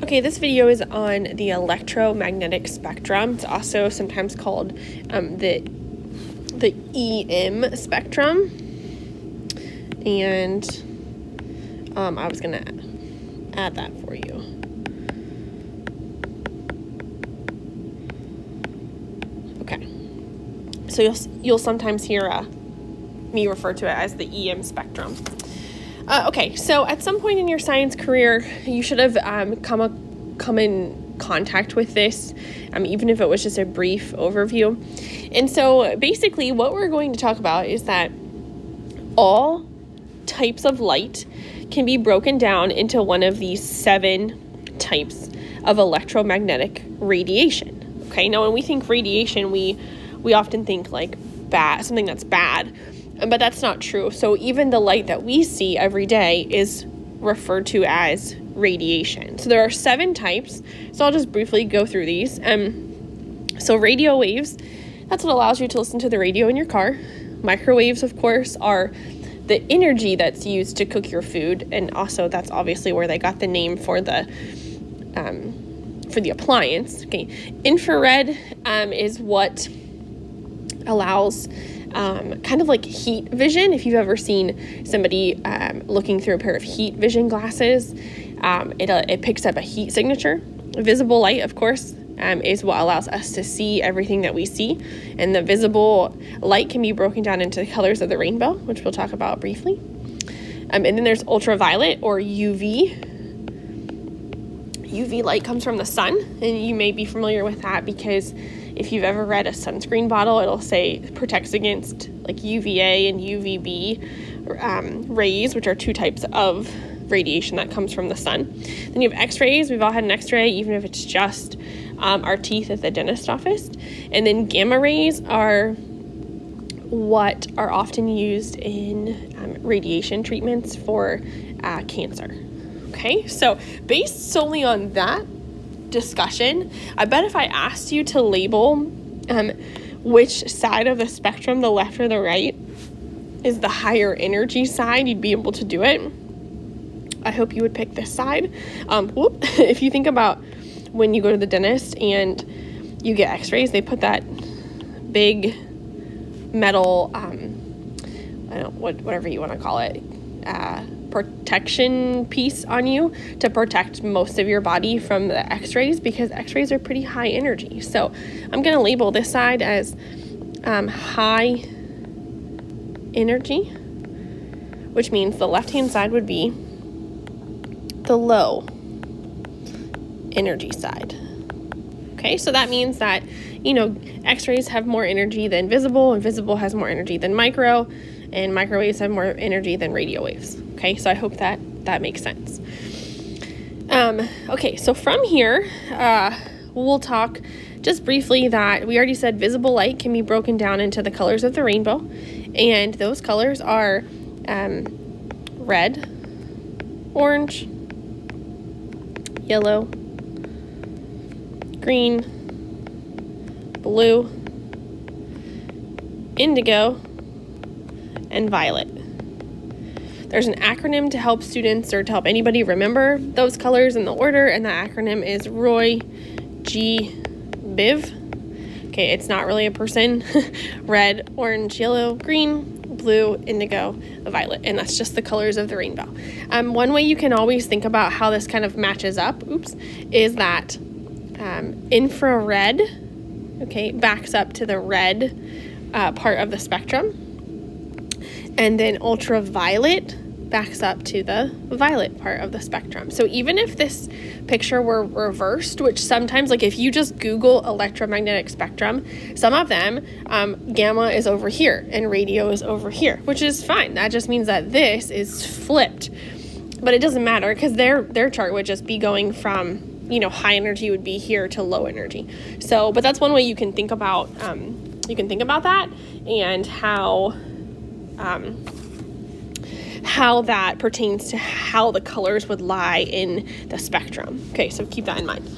Okay, this video is on the electromagnetic spectrum. It's also sometimes called the EM spectrum. And I was going to add that for you. Okay. So you'll sometimes hear me refer to it as the EM spectrum. Okay, so at some point in your science career, you should have come in contact with this, even if it was just a brief overview. And so basically what we're going to talk about is that all types of light can be broken down into one of these 7 types of electromagnetic radiation. Okay, now when we think radiation, we often think like bad, something that's bad. But that's not true. So even the light that we see every day is referred to as radiation. So there are 7 types. So I'll just briefly go through these. So radio waves, that's what allows you to listen to the radio in your car. Microwaves, of course, are the energy that's used to cook your food. And also that's obviously where they got the name for the appliance. Okay. Infrared is what allows kind of like heat vision. If you've ever seen somebody looking through a pair of heat vision glasses, it picks up a heat signature. Visible light, of course, is what allows us to see everything that we see. And the visible light can be broken down into the colors of the rainbow, which we'll talk about briefly. And then there's ultraviolet or UV. UV light comes from the sun, and you may be familiar with that because if you've ever read a sunscreen bottle, it'll say protects against like UVA and UVB rays, which are 2 types of radiation that comes from the sun. Then you have x-rays. We've all had an x-ray, even if it's just our teeth at the dentist office. And then gamma rays are what are often used in radiation treatments for cancer. Okay, so based solely on that discussion, I bet if I asked you to label which side of the spectrum, the left or the right, is the higher energy side, you'd be able to do it. I hope you would pick this side. If you think about when you go to the dentist and you get x-rays, they put that big metal, whatever you want to call it, protection piece on you to protect most of your body from the x-rays, because x-rays are pretty high energy. So I'm going to label this side as high energy, which means the left-hand side would be the low energy side. Okay, so that means that, x-rays have more energy than visible, and visible has more energy than micro, and microwaves have more energy than radio waves. Okay, so I hope that makes sense. Okay, so from here, we'll talk just briefly that we already said visible light can be broken down into the colors of the rainbow, and those colors are red, orange, yellow, green, blue, indigo, and violet. There's an acronym to help students or to help anybody remember those colors in the order, and the acronym is Roy G. Biv. Okay, it's not really a person. Red, orange, yellow, green, blue, indigo, violet, and that's just the colors of the rainbow. One way you can always think about how this kind of matches up, is that infrared, backs up to the red part of the spectrum. And then ultraviolet backs up to the violet part of the spectrum. So even if this picture were reversed, which sometimes, like if you just Google electromagnetic spectrum, some of them, gamma is over here and radio is over here, which is fine. That just means that this is flipped. But it doesn't matter because their chart would just be going from, high energy would be here to low energy. So, but that's one way you can think about that and how that pertains to how the colors would lie in the spectrum. Okay, so keep that in mind.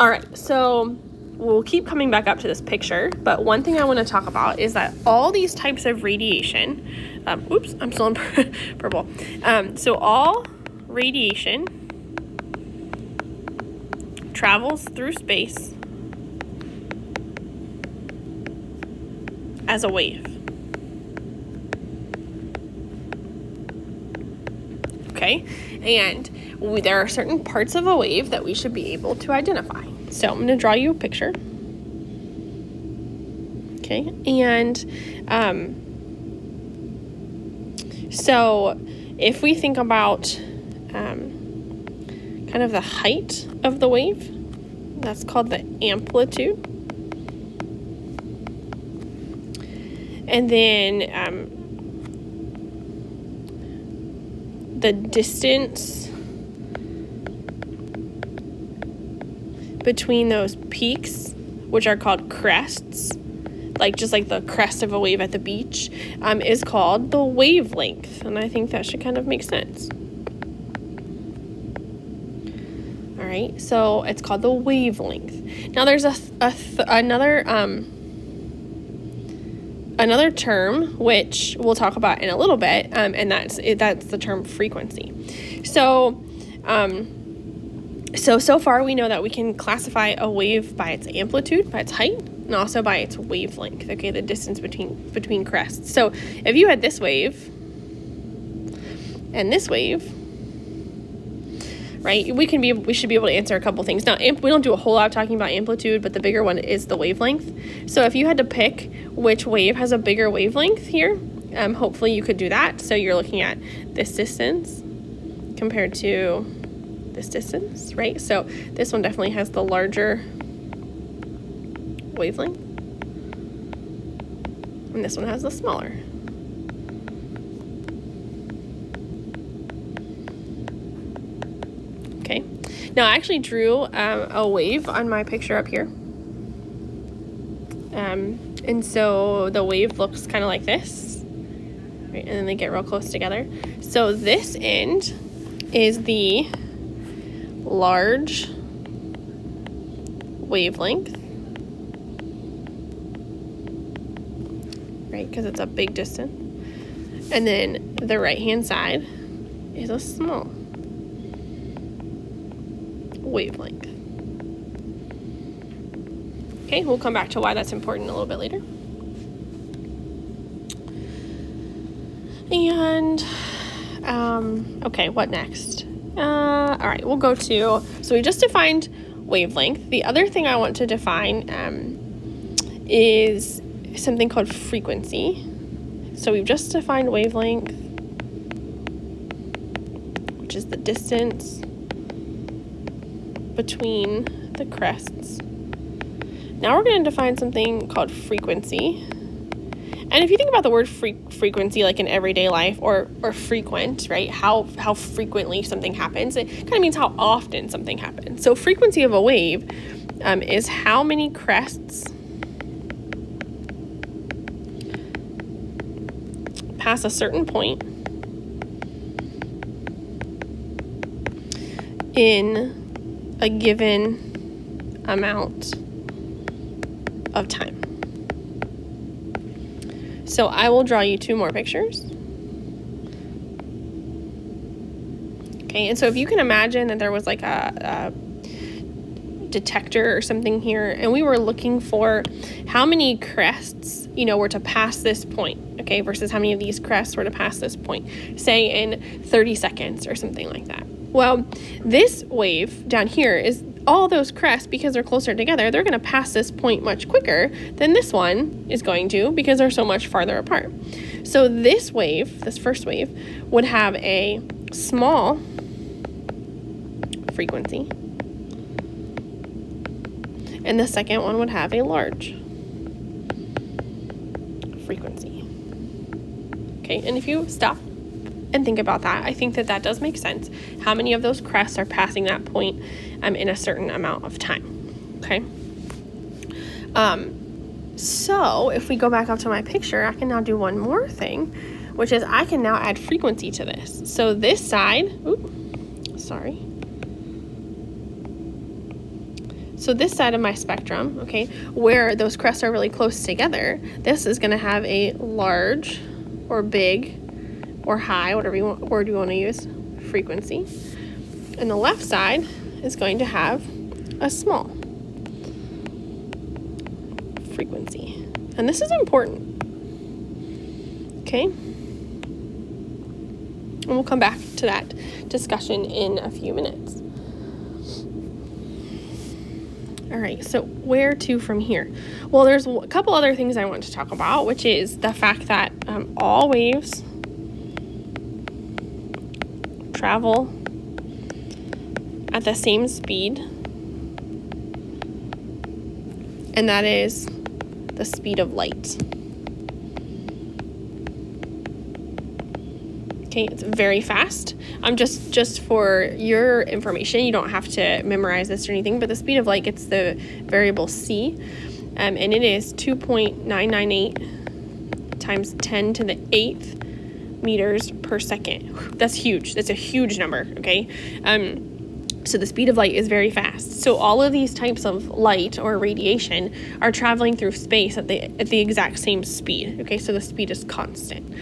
All right, so we'll keep coming back up to this picture, but one thing I want to talk about is that all these types of radiation, I'm still in purple. So all radiation travels through space as a wave. Okay, and there are certain parts of a wave that we should be able to identify. So I'm going to draw you a picture. Okay, and so if we think about kind of the height of the wave, that's called the amplitude. And then the distance between those peaks, which are called crests, just like the crest of a wave at the beach, is called the wavelength. And I think that should kind of make sense. All right, so it's called the wavelength. Now there's another term which we'll talk about in a little bit, and that's the term frequency. So far we know that we can classify a wave by its amplitude, by its height, and also by its wavelength, okay, the distance between crests. So if you had this wave and this wave, right, we should be able to answer a couple things. Now, we don't do a whole lot talking about amplitude, but the bigger one is the wavelength. So if you had to pick which wave has a bigger wavelength here, hopefully you could do that. So you're looking at this distance compared to this distance, right? So this one definitely has the larger wavelength, and this one has the smaller. Okay, now I actually drew a wave on my picture up here, and so the wave looks kind of like this, right? And then they get real close together. So this end is the large wavelength, right, because it's a big distance. And then the right hand side is a small wavelength. Okay, we'll come back to why that's important a little bit later. And okay, what next? All right, we'll go to, so we just defined wavelength. The other thing I want to define is something called frequency. So we've just defined wavelength, which is the distance between the crests. Now we're going to define something called frequency. And if you think about the word frequency, like in everyday life, or frequent, right? How frequently something happens, it kind of means how often something happens. So frequency of a wave is how many crests pass a certain point in a given amount of time. So I will draw you two more pictures. Okay, and so if you can imagine that there was like a detector or something here, and we were looking for how many crests, were to pass this point, okay, versus how many of these crests were to pass this point, say in 30 seconds or something like that. Well, this wave down here is all those crests, because they're closer together, they're going to pass this point much quicker than this one is going to, because they're so much farther apart. So this wave, this first wave, would have a small frequency, and the second one would have a large frequency. Okay, and if you stop and think about that, I think that does make sense. How many of those crests are passing that point in a certain amount of time, okay? So if we go back up to my picture, I can now do one more thing, which is I can now add frequency to this. So this side, So this side of my spectrum, okay, where those crests are really close together, this is going to have a large or big or high, whatever word you want to use, frequency. And the left side is going to have a small frequency. And this is important. Okay? And we'll come back to that discussion in a few minutes. All right, so where to from here? Well, there's a couple other things I want to talk about, which is the fact that all waves travel at the same speed, and that is the speed of light. Okay, it's very fast. Just for your information, you don't have to memorize this or anything, but the speed of light gets the variable c, and it is 2.998 times 10 to the 8th meters per second. That's huge. That's a huge number, okay? So the speed of light is very fast. So all of these types of light or radiation are traveling through space at the exact same speed, okay? So the speed is constant.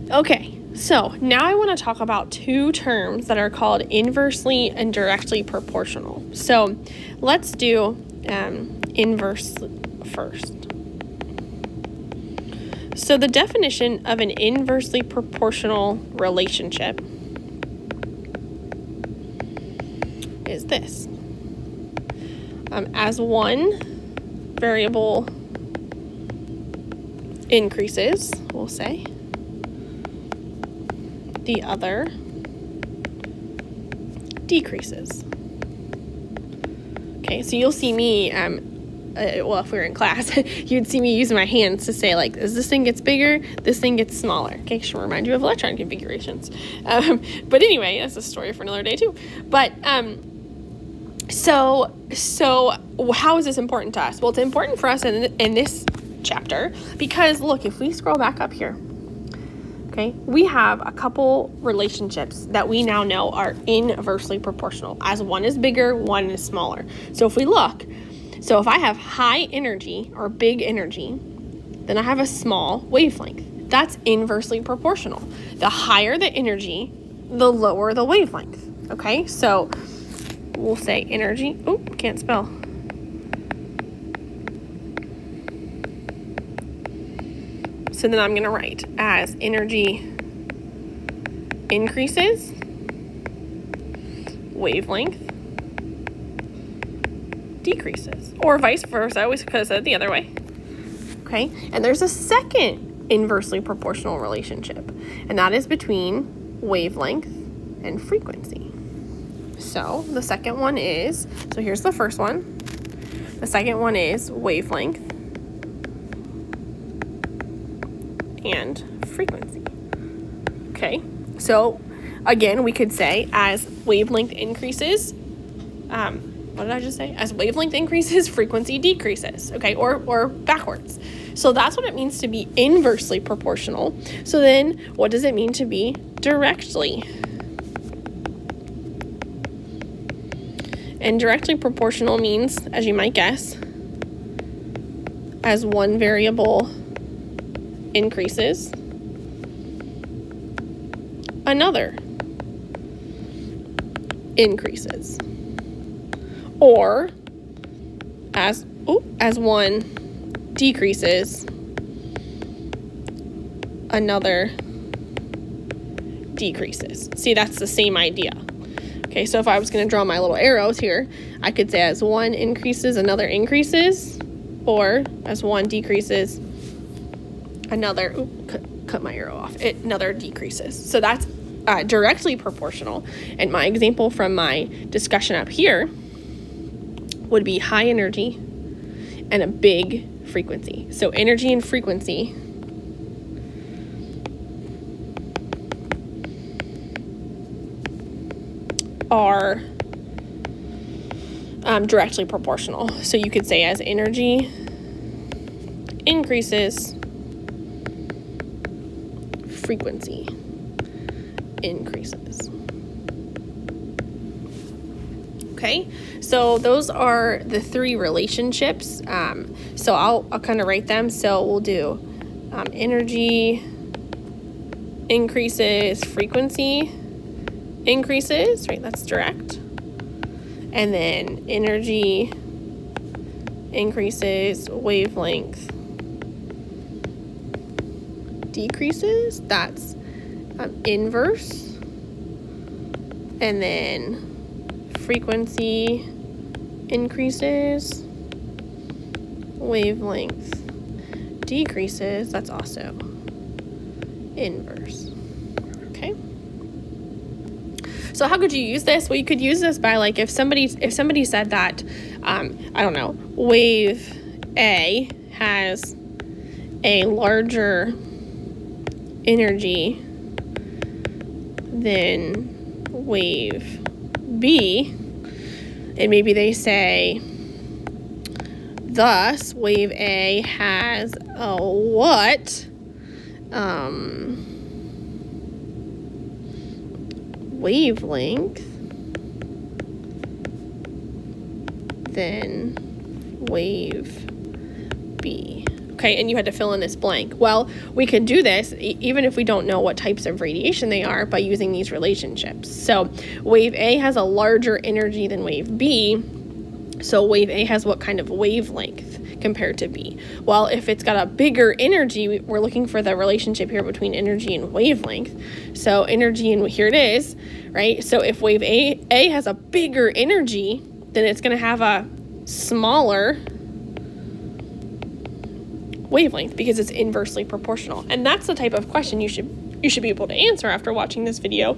Okay, so now I want to talk about two terms that are called inversely and directly proportional. So let's do inverse first. So the definition of an inversely proportional relationship is this. As one variable increases, we'll say, the other decreases. Okay, so you'll see me, well, if we were in class, you'd see me using my hands to say, like, as this thing gets bigger, this thing gets smaller. Okay, should remind you of electron configurations. But anyway, that's a story for another day too. But so how is this important to us? Well, it's important for us in this chapter because, look, if we scroll back up here, okay, we have a couple relationships that we now know are inversely proportional, as one is bigger, one is smaller. So if we look, so if I have high energy or big energy, then I have a small wavelength. That's inversely proportional. The higher the energy, the lower the wavelength. Okay, so we'll say energy. Oh, can't spell. So then I'm going to write as energy increases, wavelength decreases, or vice versa. I always could have said it the other way. Okay, and there's a second inversely proportional relationship, and that is between wavelength and frequency. So the second one is, so here's the first one. The second one is wavelength and frequency. Okay, so again, we could say as wavelength increases, what did I just say? As wavelength increases, frequency decreases, okay, or backwards. So that's what it means to be inversely proportional. So then what does it mean to be directly? And directly proportional means, as you might guess, as one variable increases, another increases. Or as one decreases, another decreases. See, that's the same idea. Okay, so if I was going to draw my little arrows here, I could say as one increases, another increases, or as one decreases, another, cut my arrow off, another decreases. So that's directly proportional. And my example from my discussion up here would be high energy and a big frequency. So energy and frequency are directly proportional. So you could say as energy increases, frequency increases. Okay, so those are the three relationships. So I'll kind of write them. So we'll do energy increases, frequency increases, right? That's direct. And then energy increases, wavelength decreases. That's inverse. And then frequency increases, wavelength decreases. That's also inverse. Okay. So how could you use this? Well, you could use this by, like, if somebody said that, I don't know, wave A has a larger energy than wave B, and maybe they say, thus, wave A has a what? Wavelength than wave B. Okay, and you had to fill in this blank. Well, we could do this even if we don't know what types of radiation they are by using these relationships. So wave A has a larger energy than wave B. So wave A has what kind of wavelength compared to B? Well, if it's got a bigger energy, we're looking for the relationship here between energy and wavelength. So energy, and here it is, right? So if wave A has a bigger energy, then it's going to have a smaller wavelength because it's inversely proportional. And that's the type of question you should be able to answer after watching this video.